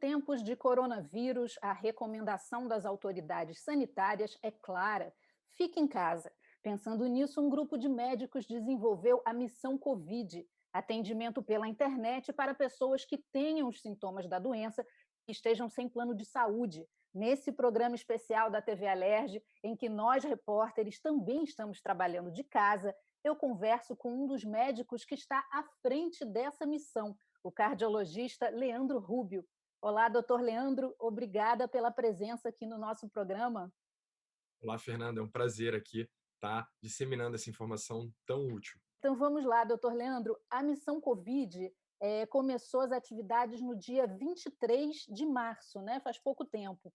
tempos de coronavírus, a recomendação das autoridades sanitárias é clara: fique em casa. Pensando nisso, um grupo de médicos desenvolveu a Missão Covid, atendimento pela internet para pessoas que tenham os sintomas da doença e estejam sem plano de saúde. Nesse programa especial da TV Alerj, em que nós, repórteres, também estamos trabalhando de casa, eu converso com um dos médicos que está à frente dessa missão, o cardiologista Leandro Rubio. Olá, doutor Leandro, obrigada pela presença aqui no nosso programa. Olá, Fernanda, é um prazer aqui estar disseminando essa informação tão útil. Então vamos lá, doutor Leandro. A missão Covid começou as atividades no dia 23 de março, né? Faz pouco tempo.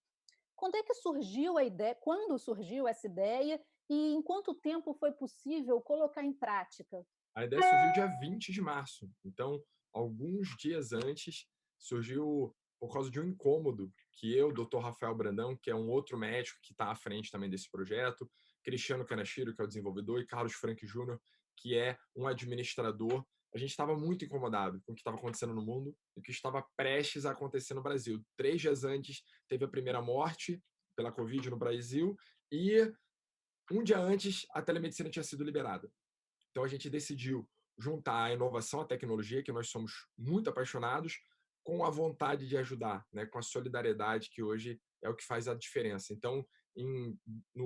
Quando é que surgiu a ideia? Quando surgiu essa ideia e em quanto tempo foi possível colocar em prática? A ideia surgiu dia 20 de março, então, alguns dias antes, surgiu por causa de um incômodo que eu, Dr. Rafael Brandão, que é um outro médico que está à frente também desse projeto, Cristiano Kanashiro, que é o desenvolvedor, e Carlos Frank Júnior, que é um administrador, a gente estava muito incomodado com o que estava acontecendo no mundo e o que estava prestes a acontecer no Brasil. 3 dias antes, teve a primeira morte pela Covid no Brasil e um dia antes, a telemedicina tinha sido liberada. Então a gente decidiu juntar a inovação, a tecnologia, que nós somos muito apaixonados, com a vontade de ajudar, né? Com a solidariedade, que hoje é o que faz a diferença. Então,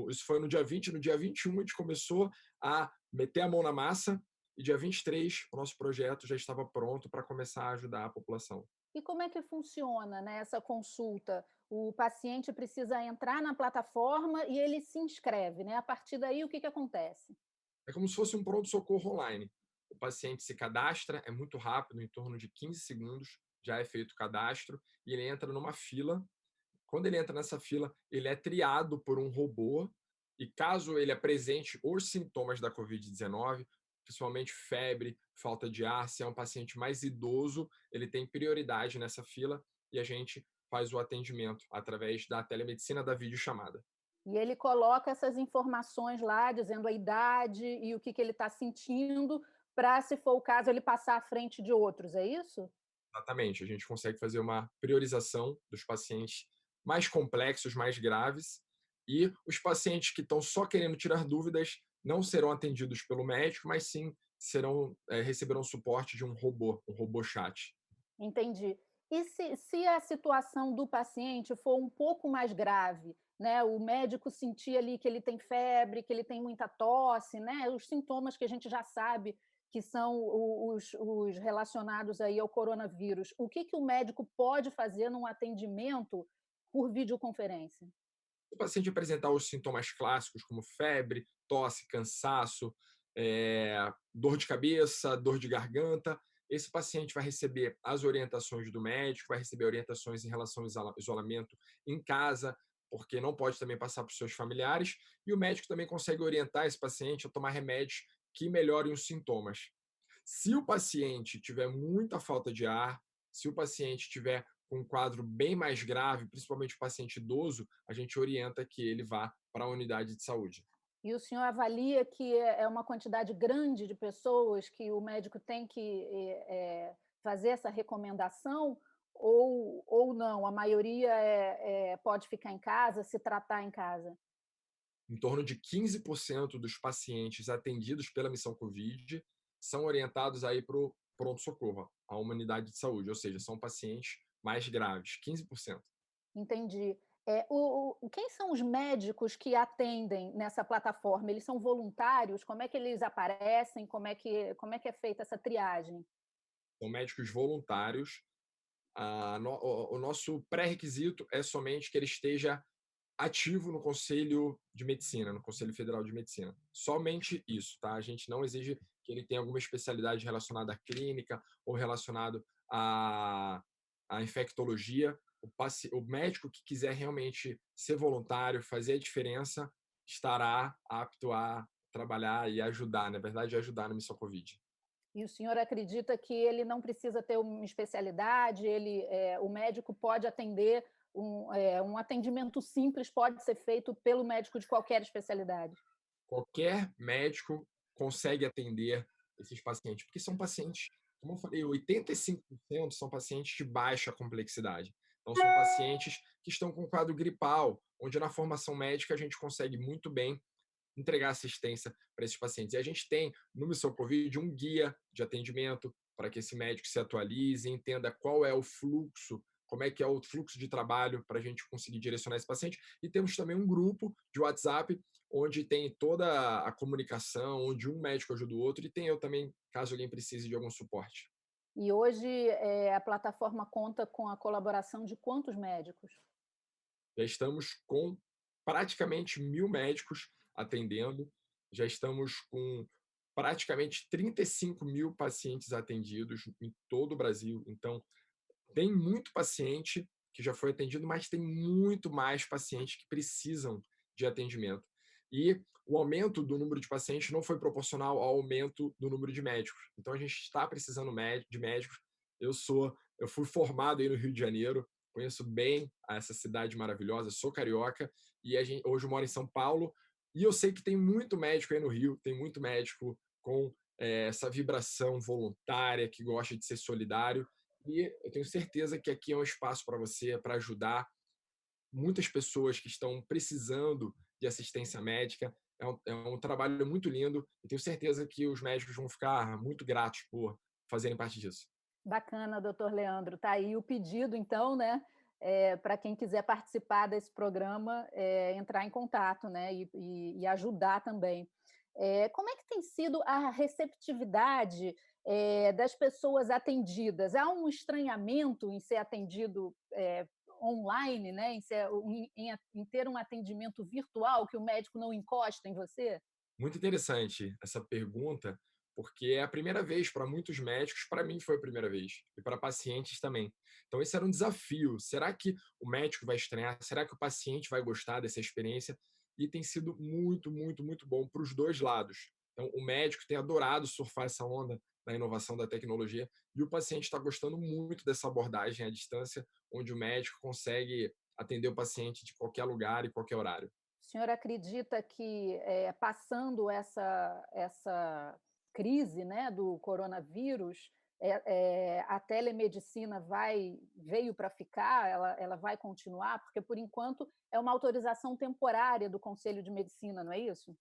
isso foi no dia 20, no dia 21 a gente começou a meter a mão na massa, e dia 23 o nosso projeto já estava pronto para começar a ajudar a população. E como é que funciona, né, essa consulta? O paciente precisa entrar na plataforma e ele se inscreve, né? A partir daí, o que acontece? É como se fosse um pronto-socorro online. O paciente se cadastra, é muito rápido, em torno de 15 segundos já é feito o cadastro, e ele entra numa fila. Quando ele entra nessa fila, ele é triado por um robô, e caso ele apresente os sintomas da Covid-19, principalmente febre, falta de ar, se é um paciente mais idoso, ele tem prioridade nessa fila, e a gente faz o atendimento através da telemedicina, da videochamada. E ele coloca essas informações lá, dizendo a idade e o que ele está sentindo, para, se for o caso, ele passar à frente de outros, é isso? Exatamente, a gente consegue fazer uma priorização dos pacientes mais complexos, mais graves, e os pacientes que estão só querendo tirar dúvidas não serão atendidos pelo médico, mas sim receberão suporte de um robô chat. Entendi. E se a situação do paciente for um pouco mais grave, né? O médico sentir ali que ele tem febre, que ele tem muita tosse, né? Os sintomas que a gente já sabe que são os relacionados aí ao coronavírus. O que o médico pode fazer num atendimento por videoconferência? Se o paciente apresentar os sintomas clássicos, como febre, tosse, cansaço, dor de cabeça, dor de garganta, esse paciente vai receber as orientações do médico, vai receber orientações em relação ao isolamento em casa, porque não pode também passar para os seus familiares, e o médico também consegue orientar esse paciente a tomar remédios que melhorem os sintomas. Se o paciente tiver muita falta de ar, se o paciente tiver com um quadro bem mais grave, principalmente o paciente idoso, a gente orienta que ele vá para a unidade de saúde. E o senhor avalia que é uma quantidade grande de pessoas que o médico tem que fazer essa recomendação, ou não? A maioria pode ficar em casa, se tratar em casa? Em torno de 15% dos pacientes atendidos pela missão Covid são orientados aí para o pronto-socorro, a uma unidade de saúde, ou seja, são pacientes mais graves, 15%. Entendi. Quem são os médicos que atendem nessa plataforma? Eles são voluntários? Como é que eles aparecem? Como é que é feita essa triagem? São médicos voluntários. O nosso pré-requisito é somente que ele esteja ativo no Conselho de Medicina, no Conselho Federal de Medicina. Somente isso, tá? A gente não exige que ele tenha alguma especialidade relacionada à clínica ou relacionado à infectologia. O médico que quiser realmente ser voluntário, fazer a diferença, estará apto a trabalhar e ajudar, na verdade, ajudar na missão Covid. E o senhor acredita que ele não precisa ter uma especialidade, o médico pode atender, um atendimento simples pode ser feito pelo médico de qualquer especialidade? Qualquer médico consegue atender esses pacientes, porque são pacientes, como eu falei, 85% são pacientes de baixa complexidade. Então, são pacientes que estão com quadro gripal, onde na formação médica a gente consegue muito bem entregar assistência para esses pacientes. E a gente tem no Missão Covid um guia de atendimento para que esse médico se atualize, entenda qual é o fluxo, como é que é o fluxo de trabalho para a gente conseguir direcionar esse paciente. E temos também um grupo de WhatsApp onde tem toda a comunicação, onde um médico ajuda o outro e tem eu também, caso alguém precise de algum suporte. E hoje, a plataforma conta com a colaboração de quantos médicos? Já estamos com praticamente 1.000 médicos atendendo, já estamos com praticamente 35.000 pacientes atendidos em todo o Brasil. Então, tem muito paciente que já foi atendido, mas tem muito mais pacientes que precisam de atendimento. E o aumento do número de pacientes não foi proporcional ao aumento do número de médicos. Então, a gente está precisando de médicos. Eu fui formado aí no Rio de Janeiro, conheço bem essa cidade maravilhosa, sou carioca e hoje eu moro em São Paulo. E eu sei que tem muito médico aí no Rio, tem muito médico com essa vibração voluntária, que gosta de ser solidário. E eu tenho certeza que aqui é um espaço para você, para ajudar muitas pessoas que estão precisando de assistência médica. É um trabalho muito lindo e tenho certeza que os médicos vão ficar muito gratos por fazerem parte disso. Bacana, doutor Leandro. Tá aí o pedido, então, né, para quem quiser participar desse programa, entrar em contato, né, e ajudar também. Como é que tem sido a receptividade, das pessoas atendidas? Há um estranhamento em ser atendido, online, né, em ter um atendimento virtual, que o médico não encosta em você? Muito interessante essa pergunta, porque é a primeira vez para muitos médicos, para mim foi a primeira vez, e para pacientes também. Então, esse era um desafio. Será que o médico vai estranhar? Será que o paciente vai gostar dessa experiência? E tem sido muito, muito, muito bom para os dois lados. Então, o médico tem adorado surfar essa onda da inovação da tecnologia e o paciente está gostando muito dessa abordagem à distância, onde o médico consegue atender o paciente de qualquer lugar e qualquer horário. O senhor acredita que, passando essa crise, né, do coronavírus, a telemedicina veio para ficar? Ela vai continuar? Porque, por enquanto, é uma autorização temporária do Conselho de Medicina, não é isso?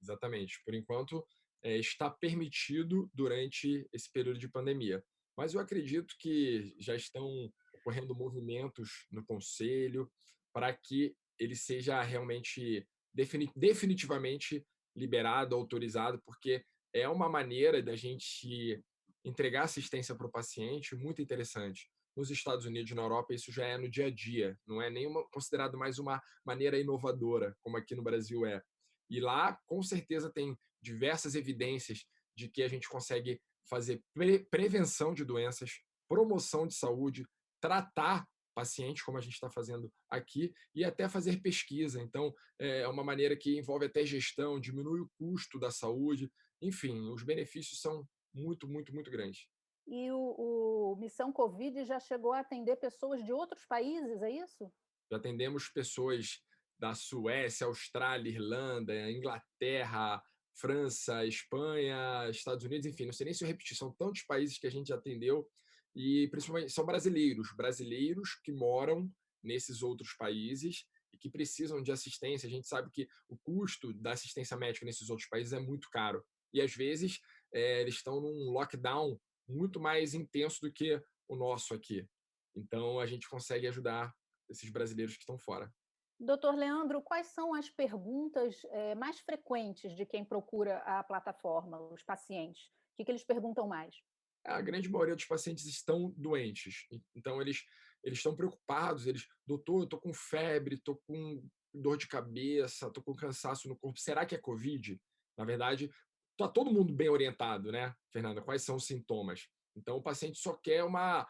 Exatamente. Por enquanto, está permitido durante esse período de pandemia. Mas eu acredito que já estão ocorrendo movimentos no conselho para que ele seja realmente definitivamente liberado, autorizado, porque é uma maneira da gente entregar assistência para o paciente muito interessante. Nos Estados Unidos e na Europa, isso já é no dia a dia, não é nenhuma considerado mais uma maneira inovadora, como aqui no Brasil é. E lá, com certeza, tem diversas evidências de que a gente consegue fazer prevenção de doenças, promoção de saúde, tratar pacientes, como a gente está fazendo aqui, e até fazer pesquisa. Então, é uma maneira que envolve até gestão, diminui o custo da saúde. Enfim, os benefícios são muito, muito, muito grandes. E o Missão Covid já chegou a atender pessoas de outros países, é isso? Já atendemos pessoas da Suécia, Austrália, Irlanda, Inglaterra, França, Espanha, Estados Unidos, enfim, não sei nem se eu repetir, são tantos países que a gente já atendeu e principalmente são brasileiros que moram nesses outros países e que precisam de assistência. A gente sabe que o custo da assistência médica nesses outros países é muito caro e às vezes eles estão num lockdown muito mais intenso do que o nosso aqui. Então a gente consegue ajudar esses brasileiros que estão fora. Doutor Leandro, quais são as perguntas, mais frequentes de quem procura a plataforma, os pacientes? O que eles perguntam mais? A grande maioria dos pacientes estão doentes, então eles estão preocupados, doutor, eu estou com febre, estou com dor de cabeça, estou com cansaço no corpo, será que é Covid? Na verdade, está todo mundo bem orientado, né, Fernanda? Quais são os sintomas? Então, o paciente só quer uma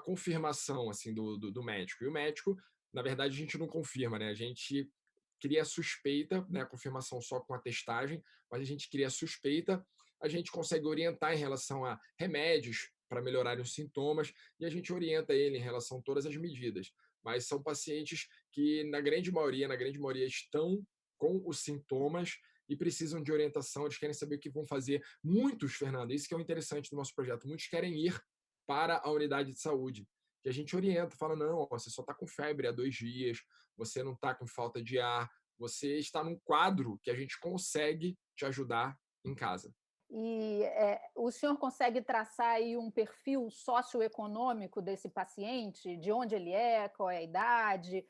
confirmação assim do médico. E o médico, na verdade, a gente não confirma, né? A gente cria a suspeita, né? A confirmação só com a testagem, mas a gente cria a suspeita, a gente consegue orientar em relação a remédios para melhorar os sintomas e a gente orienta ele em relação a todas as medidas. Mas são pacientes que, na grande maioria estão com os sintomas e precisam de orientação, eles querem saber o que vão fazer. Muitos, Fernando, isso que é o interessante do nosso projeto, muitos querem ir para a unidade de saúde. que a gente orienta, fala: "Não, ó, você só está com febre há 2 dias, você não está com falta de ar, você está num quadro que a gente consegue te ajudar em casa". E o senhor consegue traçar aí um perfil socioeconômico desse paciente, de onde ele é, qual é a idade?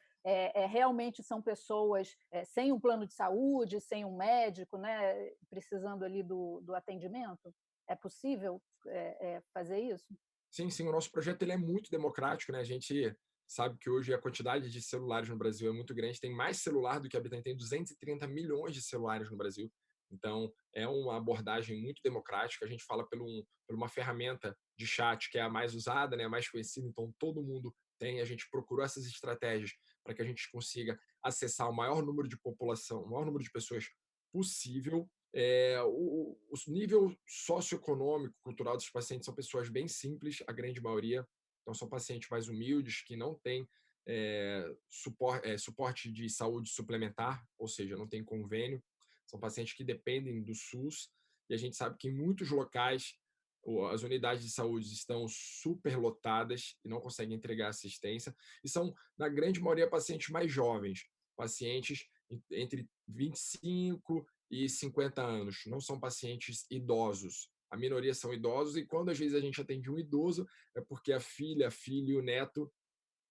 Realmente são pessoas sem um plano de saúde, sem um médico, né, precisando ali do atendimento? É possível fazer isso? Sim, sim, o nosso projeto ele é muito democrático, né, a gente sabe que hoje a quantidade de celulares no Brasil é muito grande, tem mais celular do que habitante, tem 230 milhões de celulares no Brasil, então é uma abordagem muito democrática, a gente fala por uma ferramenta de chat que é a mais usada, né, a mais conhecida, então todo mundo tem, a gente procurou essas estratégias para que a gente consiga acessar o maior número de população, o maior número de pessoas possível. O nível socioeconômico, cultural dos pacientes são pessoas bem simples, a grande maioria. Então, são pacientes mais humildes, que não têm suporte de saúde suplementar, ou seja, não tem convênio. São pacientes que dependem do SUS. E a gente sabe que em muitos locais as unidades de saúde estão superlotadas e não conseguem entregar assistência. E são, na grande maioria, pacientes mais jovens, pacientes entre 25 e 50 anos, não são pacientes idosos. A minoria são idosos e quando às vezes a gente atende um idoso é porque a filha, filho e o neto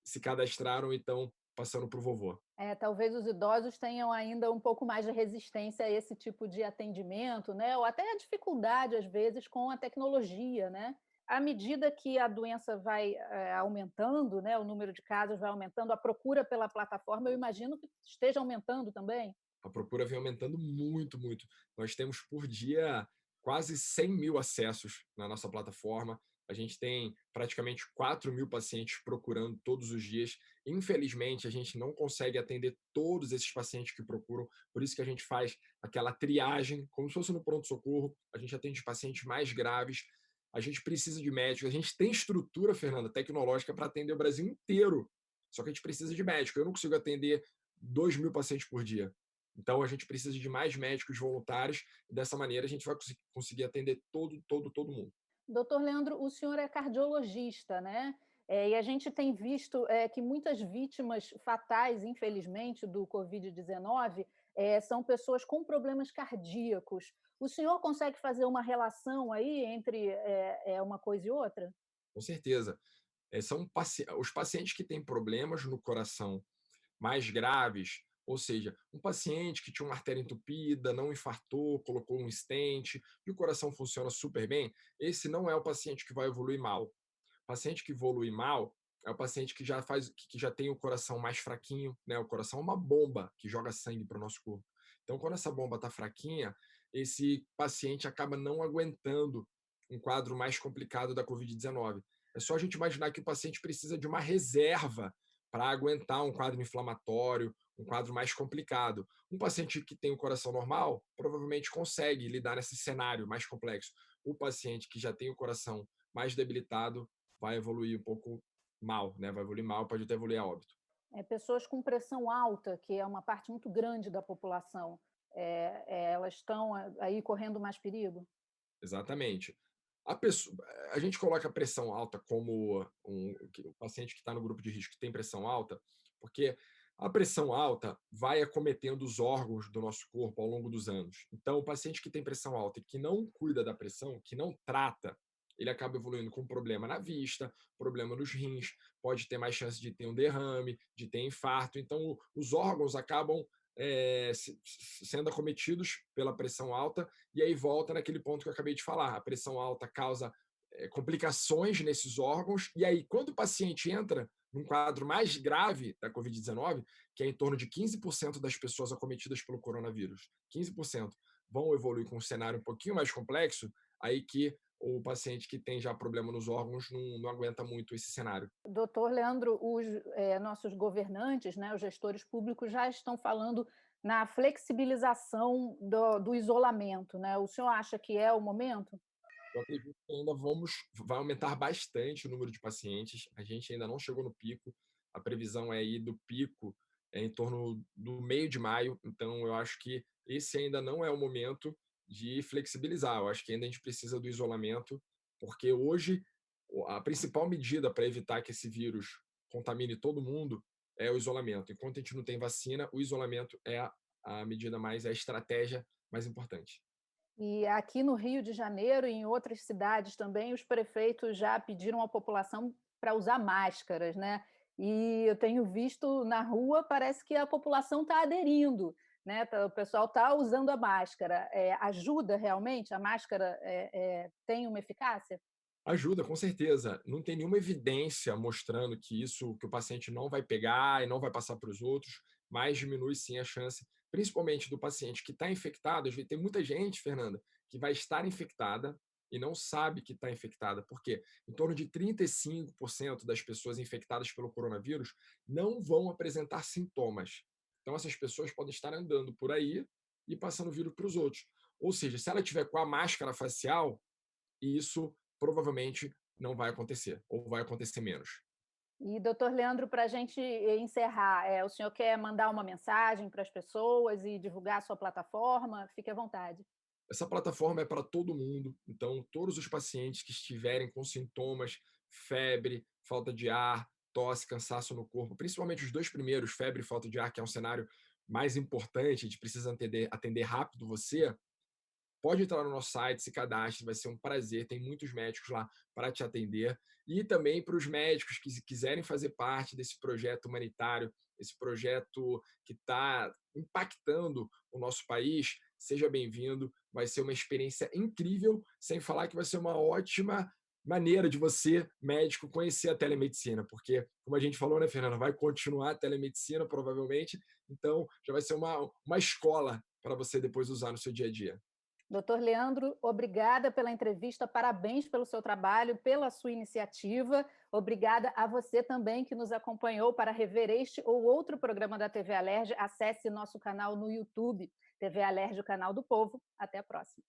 se cadastraram e estão passando para o vovô. Talvez os idosos tenham ainda um pouco mais de resistência a esse tipo de atendimento, né? Ou até a dificuldade, às vezes, com a tecnologia, né? À medida que a doença vai aumentando, né, o número de casos vai aumentando, a procura pela plataforma, eu imagino que esteja aumentando também. A procura vem aumentando muito, muito. Nós temos por dia quase 100 mil acessos na nossa plataforma. A gente tem praticamente 4 mil pacientes procurando todos os dias. Infelizmente, a gente não consegue atender todos esses pacientes que procuram, por isso que a gente faz aquela triagem, como se fosse no pronto-socorro. A gente atende pacientes mais graves. A gente precisa de médicos. A gente tem estrutura, Fernanda, tecnológica para atender o Brasil inteiro. Só que a gente precisa de médico. Eu não consigo atender 2 mil pacientes por dia. Então, a gente precisa de mais médicos voluntários e dessa maneira a gente vai conseguir atender todo mundo. Doutor Leandro, o senhor é cardiologista, né? E a gente tem visto que muitas vítimas fatais, infelizmente, do Covid-19 são pessoas com problemas cardíacos. O senhor consegue fazer uma relação aí entre uma coisa e outra? Com certeza. Os pacientes que têm problemas no coração mais graves, ou seja, um paciente que tinha uma artéria entupida, não infartou, colocou um stent e o coração funciona super bem, esse não é o paciente que vai evoluir mal. O paciente que evolui mal é o paciente que já tem o coração mais fraquinho, né? O coração é uma bomba que joga sangue para o nosso corpo. Então, quando essa bomba está fraquinha, esse paciente acaba não aguentando um quadro mais complicado da Covid-19. É só a gente imaginar que o paciente precisa de uma reserva para aguentar um quadro inflamatório, um quadro mais complicado. Um paciente que tem o coração normal provavelmente consegue lidar nesse cenário mais complexo. O paciente que já tem o coração mais debilitado vai evoluir um pouco mal, né? Vai evoluir mal, pode até evoluir a óbito. Pessoas com pressão alta, que é uma parte muito grande da população, elas estão aí correndo mais perigo? Exatamente. A gente coloca a pressão alta como o paciente que está no grupo de risco que tem pressão alta, porque a pressão alta vai acometendo os órgãos do nosso corpo ao longo dos anos. Então, o paciente que tem pressão alta e que não cuida da pressão, que não trata, ele acaba evoluindo com problema na vista, problema nos rins, pode ter mais chance de ter um derrame, de ter infarto. Então, os órgãos acabam sendo acometidos pela pressão alta, e aí volta naquele ponto que eu acabei de falar. A pressão alta causa complicações nesses órgãos, e aí, quando o paciente entra num quadro mais grave da Covid-19, que é em torno de 15% das pessoas acometidas pelo coronavírus, 15% vão evoluir com um cenário um pouquinho mais complexo, aí que o paciente que tem já problema nos órgãos não aguenta muito esse cenário. Doutor Leandro, os nossos governantes, né, os gestores públicos já estão falando na flexibilização do isolamento, né? O senhor acha que é o momento? Eu acredito que ainda vai aumentar bastante o número de pacientes. A gente ainda não chegou no pico. A previsão é ir do pico em torno do meio de maio. Então, eu acho que esse ainda não é o momento de flexibilizar. Eu acho que ainda a gente precisa do isolamento, porque hoje a principal medida para evitar que esse vírus contamine todo mundo é o isolamento. Enquanto a gente não tem vacina, o isolamento é a medida mais, a estratégia mais importante. E aqui no Rio de Janeiro e em outras cidades também, os prefeitos já pediram à população para usar máscaras, né? E eu tenho visto na rua, parece que a população está aderindo, né? O pessoal está usando a máscara. Ajuda realmente? A máscara tem uma eficácia? Ajuda, com certeza. Não tem nenhuma evidência mostrando que o paciente não vai pegar e não vai passar para os outros, mas diminui sim a chance, principalmente do paciente que está infectado. Às vezes tem muita gente, Fernanda, que vai estar infectada e não sabe que está infectada. Por quê? Em torno de 35% das pessoas infectadas pelo coronavírus não vão apresentar sintomas. Então, essas pessoas podem estar andando por aí e passando o vírus para os outros. Ou seja, se ela tiver com a máscara facial, isso provavelmente não vai acontecer, ou vai acontecer menos. E, doutor Leandro, para a gente encerrar, o senhor quer mandar uma mensagem para as pessoas e divulgar a sua plataforma? Fique à vontade. Essa plataforma é para todo mundo, então todos os pacientes que estiverem com sintomas, febre, falta de ar, tosse, cansaço no corpo, principalmente os dois primeiros, febre e falta de ar, que é um cenário mais importante, a gente precisa atender rápido você, pode entrar no nosso site, se cadastre, vai ser um prazer. Tem muitos médicos lá para te atender. E também para os médicos que quiserem fazer parte desse projeto humanitário, esse projeto que está impactando o nosso país, seja bem-vindo. Vai ser uma experiência incrível, sem falar que vai ser uma ótima maneira de você, médico, conhecer a telemedicina, porque, como a gente falou, né, Fernanda, vai continuar a telemedicina, provavelmente, então já vai ser uma escola para você depois usar no seu dia a dia. Doutor Leandro, obrigada pela entrevista, parabéns pelo seu trabalho, pela sua iniciativa. Obrigada a você também que nos acompanhou. Para rever este ou outro programa da TV Alerj, acesse nosso canal no YouTube, TV Alerj, o canal do povo. Até a próxima.